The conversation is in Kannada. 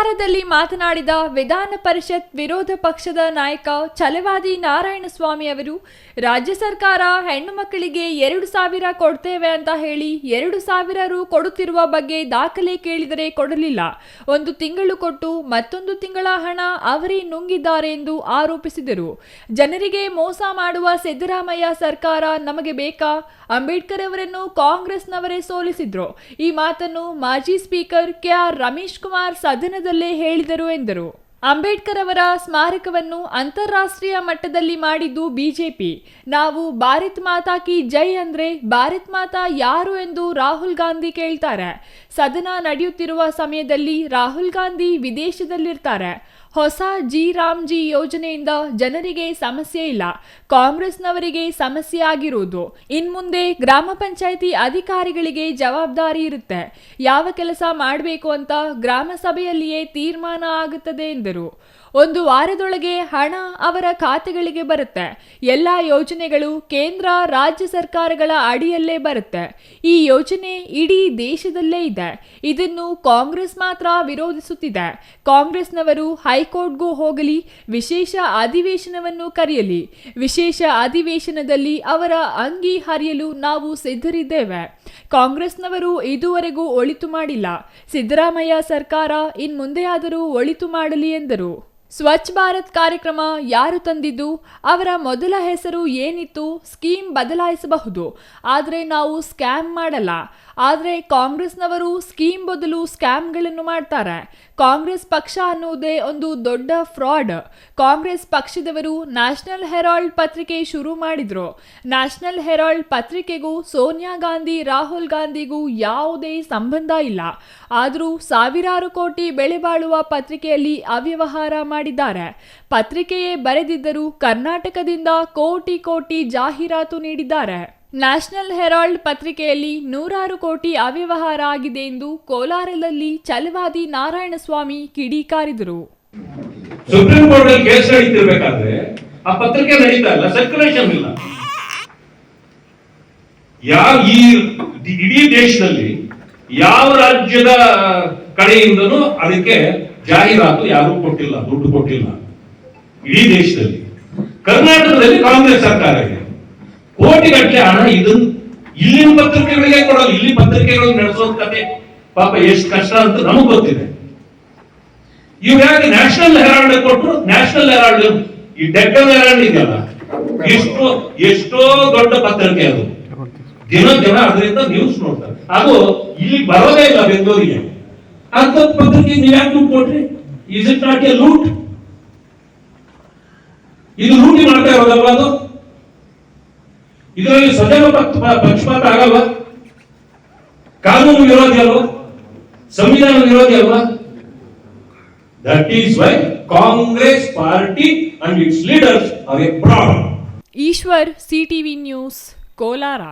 ಕೋಲಾರದಲ್ಲಿ ಮಾತನಾಡಿದ ವಿಧಾನ ಪರಿಷತ್ ವಿರೋಧ ಪಕ್ಷದ ನಾಯಕ ಛಲವಾದಿ ನಾರಾಯಣಸ್ವಾಮಿ ಅವರು ರಾಜ್ಯ ಸರ್ಕಾರ ಹೆಣ್ಣು ಮಕ್ಕಳಿಗೆ 2,000 ಕೊಡ್ತೇವೆ ಅಂತ ಹೇಳಿ 2,000 ರು ಕೊಡುತ್ತಿರುವ ಬಗ್ಗೆ ದಾಖಲೆ ಕೇಳಿದರೆ ಕೊಡಲಿಲ್ಲ. 1 ತಿಂಗಳು ಕೊಟ್ಟು ಮತ್ತೊಂದು ತಿಂಗಳ ಹಣ ಅವರೇ ನುಂಗಿದ್ದಾರೆ ಎಂದು ಆರೋಪಿಸಿದರು. ಜನರಿಗೆ ಮೋಸ ಮಾಡುವ ಸಿದ್ದರಾಮಯ್ಯ ಸರ್ಕಾರ ನಮಗೆ ಬೇಕಾ? ಅಂಬೇಡ್ಕರ್ ಅವರನ್ನು ಕಾಂಗ್ರೆಸ್ನವರೇ ಸೋಲಿಸಿದ್ರು. ಈ ಮಾತನ್ನು ಮಾಜಿ ಸ್ಪೀಕರ್ ಕೆಆರ್ ರಮೇಶ್ ಕುಮಾರ್ ಸದನದಲ್ಲೇ ಹೇಳಿದರು ಎಂದರು. ಅಂಬೇಡ್ಕರ್ ಅವರ ಸ್ಮಾರಕವನ್ನು ಅಂತಾರಾಷ್ಟ್ರೀಯ ಮಟ್ಟದಲ್ಲಿ ಮಾಡಿದ್ದು ಬಿಜೆಪಿ. ನಾವು ಭಾರತ್ ಮಾತಾ ಕಿ ಜೈ ಅಂದ್ರೆ ಭಾರತ್ ಮಾತಾ ಯಾರು ಎಂದು ರಾಹುಲ್ ಗಾಂಧಿ ಕೇಳ್ತಾರೆ. ಸದನ ನಡೆಯುತ್ತಿರುವ ಸಮಯದಲ್ಲಿ ರಾಹುಲ್ ಗಾಂಧಿ ವಿದೇಶದಲ್ಲಿರ್ತಾರೆ. ಹೊಸ ರಾಮ್ಜಿ ಯೋಜನೆಯಿಂದ ಜನರಿಗೆ ಸಮಸ್ಯೆ ಇಲ್ಲ, ಕಾಂಗ್ರೆಸ್ನವರಿಗೆ ಸಮಸ್ಯೆ ಆಗಿರುವುದು. ಇನ್ಮುಂದೆ ಗ್ರಾಮ ಪಂಚಾಯಿತಿ ಅಧಿಕಾರಿಗಳಿಗೆ ಜವಾಬ್ದಾರಿ ಇರುತ್ತೆ. ಯಾವ ಕೆಲಸ ಮಾಡಬೇಕು ಅಂತ ಗ್ರಾಮ ಸಭೆಯಲ್ಲಿಯೇ ತೀರ್ಮಾನ ಆಗುತ್ತದೆ ಎಂದರು. 1 ವಾರದೊಳಗೆ ಹಣ ಅವರ ಖಾತೆಗಳಿಗೆ ಬರುತ್ತೆ. ಎಲ್ಲ ಯೋಜನೆಗಳು ಕೇಂದ್ರ ರಾಜ್ಯ ಸರ್ಕಾರಗಳ ಅಡಿಯಲ್ಲೇ ಬರುತ್ತೆ. ಈ ಯೋಜನೆ ಇಡೀ ದೇಶದಲ್ಲೇ ಇದೆ. ಇದನ್ನು ಕಾಂಗ್ರೆಸ್ ಮಾತ್ರ ವಿರೋಧಿಸುತ್ತಿದೆ. ಕಾಂಗ್ರೆಸ್ನವರು ಹೈಕೋರ್ಟ್ಗೂ ಹೋಗಲಿ, ವಿಶೇಷ ಅಧಿವೇಶನವನ್ನು ಕರೆಯಲಿ. ವಿಶೇಷ ಅಧಿವೇಶನದಲ್ಲಿ ಅವರ ಅಂಗಿ ಹರಿಯಲು ನಾವು ಸಿದ್ಧರಿದ್ದೇವೆ. ಕಾಂಗ್ರೆಸ್ನವರು ಇದುವರೆಗೂ ಒಳಿತು ಮಾಡಿಲ್ಲ. ಸಿದ್ದರಾಮಯ್ಯ ಸರ್ಕಾರ ಇನ್ಮುಂದೆಯಾದರೂ ಒಳಿತು ಮಾಡಲಿ ಎಂದರು. ಸ್ವಚ್ಛ ಭಾರತ್ ಕಾರ್ಯಕ್ರಮ ಯಾರು ತಂದಿದ್ದು? ಅವರ ಮೊದಲ ಹೆಸರು ಏನಿತ್ತು? ಸ್ಕೀಮ್ ಬದಲಾಯಿಸಬಹುದು, ಆದರೆ ನಾವು ಸ್ಕ್ಯಾಮ್ ಮಾಡಲ್ಲ. ಆದರೆ ಕಾಂಗ್ರೆಸ್ನವರು ಸ್ಕೀಮ್ ಬದಲು ಸ್ಕ್ಯಾಮ್ಗಳನ್ನು ಮಾಡ್ತಾರೆ. ಕಾಂಗ್ರೆಸ್ ಪಕ್ಷ ಅನ್ನುವುದೇ ಒಂದು ದೊಡ್ಡ ಫ್ರಾಡ್. ಕಾಂಗ್ರೆಸ್ ಪಕ್ಷದವರು ನ್ಯಾಷನಲ್ ಹೆರಾಲ್ಡ್ ಪತ್ರಿಕೆ ಶುರು ಮಾಡಿದ್ರು. ನ್ಯಾಷನಲ್ ಹೆರಾಲ್ಡ್ ಪತ್ರಿಕೆಗೂ ಸೋನಿಯಾ ಗಾಂಧಿ, ರಾಹುಲ್ ಗಾಂಧಿಗೂ ಯಾವುದೇ ಸಂಬಂಧ ಇಲ್ಲ. ಆದರೂ ಸಾವಿರಾರು ಕೋಟಿ ಬೆಲೆ ಬಾಳುವ ಪತ್ರಿಕೆಯಲ್ಲಿ ಅವ್ಯವಹಾರ ಮಾಡಿದ್ದಾರೆ. ಪತ್ರಿಕೆಯೇ ಬರೆದಿದ್ದರೂ ಕರ್ನಾಟಕದಿಂದ ಕೋಟಿ ಕೋಟಿ ಜಾಹೀರಾತು ನೀಡಿದ್ದಾರೆ. ನ್ಯಾಷನಲ್ ಹೆರಾಲ್ಡ್ ಪತ್ರಿಕೆಯಲ್ಲಿ 100 ಕೋಟಿ ಅವ್ಯವಹಾರ ಆಗಿದೆ ಎಂದು ಕೋಲಾರದಲ್ಲಿ ಛಲವಾದಿ ನಾರಾಯಣಸ್ವಾಮಿ ಕಿಡಿಕಾರಿದರು. ಸುಪ್ರೀಂ ಕೋರ್ಟ್ ಅಲ್ಲಿ ಕೇಸ್ ನಡೀತಿರ್ಬೇಕಾದ್ರೆ ಆ ಪತ್ರಿಕೆ ನಡೀತಾ ಇಲ್ಲ, ಸರ್ಕ್ಯುಲೇಷನ್ ಇಲ್ಲ. ಇಡೀ ದೇಶದಲ್ಲಿ ಯಾವ ರಾಜ್ಯದ ಕಡೆಯಿಂದನೂ ಅದಕ್ಕೆ ಜಾಹೀರಾತು ಯಾರು ಕೊಟ್ಟಿಲ್ಲ, ದುಡ್ಡು ಕೊಟ್ಟಿಲ್ಲ. ಇಡೀ ದೇಶದಲ್ಲಿ ಕರ್ನಾಟಕದಲ್ಲಿ ಕಾಂಗ್ರೆಸ್ ಸರ್ಕಾರ ಇದೆ. ಕೋಟಿಗಟ್ಟಲೆ ಹಣ ಇದನ್ನು ಇಲ್ಲಿನ ಪತ್ರಿಕೆಗಳಿಗೆ ಕೊಡಲ್ಲ. ಇಲ್ಲಿ ಪತ್ರಿಕೆಗಳು ನಡೆಸೋ ಕತೆ ಪಾಪ ಎಷ್ಟು ಕಷ್ಟ ಅಂತ ನಮಗ್ ಗೊತ್ತಿದೆ. ಇವ್ರು ಯಾಕೆ ನ್ಯಾಷನಲ್ ಹೆರಾಲ್ಡ್ ಕೊಟ್ಟರು? ನ್ಯಾಷನಲ್ ಹೆರಾಲ್ಡ್, ಈ ಡೆಕ್ಕನ್ ಹೆರಾಲ್ಡ್ ಇದೆಯಲ್ಲ, ಎಷ್ಟೋ ದೊಡ್ಡ ಪತ್ರಿಕೆ ಅದು. ಜನ ಅದರಿಂದ ನ್ಯೂಸ್ ನೋಡ್ತಾರೆ. ಅದು ಇಲ್ಲಿ ಬರೋದೇ ಇಲ್ಲ ಬೆಂಗಳೂರಿಗೆ. ಅಂತ ಪತ್ರಿಕೆ ನೀವು ಯಾಕೆ ದುಡ್ಡು ಕೊಟ್ರಿ? Is it not A loot? ಇದು ಲೂಟಿ ಮಾಡ್ತಾ ಇರೋದಲ್ವಾ? ಅದು ಇದರಲ್ಲಿ ಸ್ವಜನ ಪಕ್ಷಪಾತ ಆಗಲ್ವಾ? ಕಾನೂನು ವಿರೋಧಿ ಅಲ್ವಾ? ಸಂವಿಧಾನ ವಿರೋಧಿ ಅಲ್ವಾ? That is why Congress party and its leaders are a problem. Eshwar, CTV news, Kolar.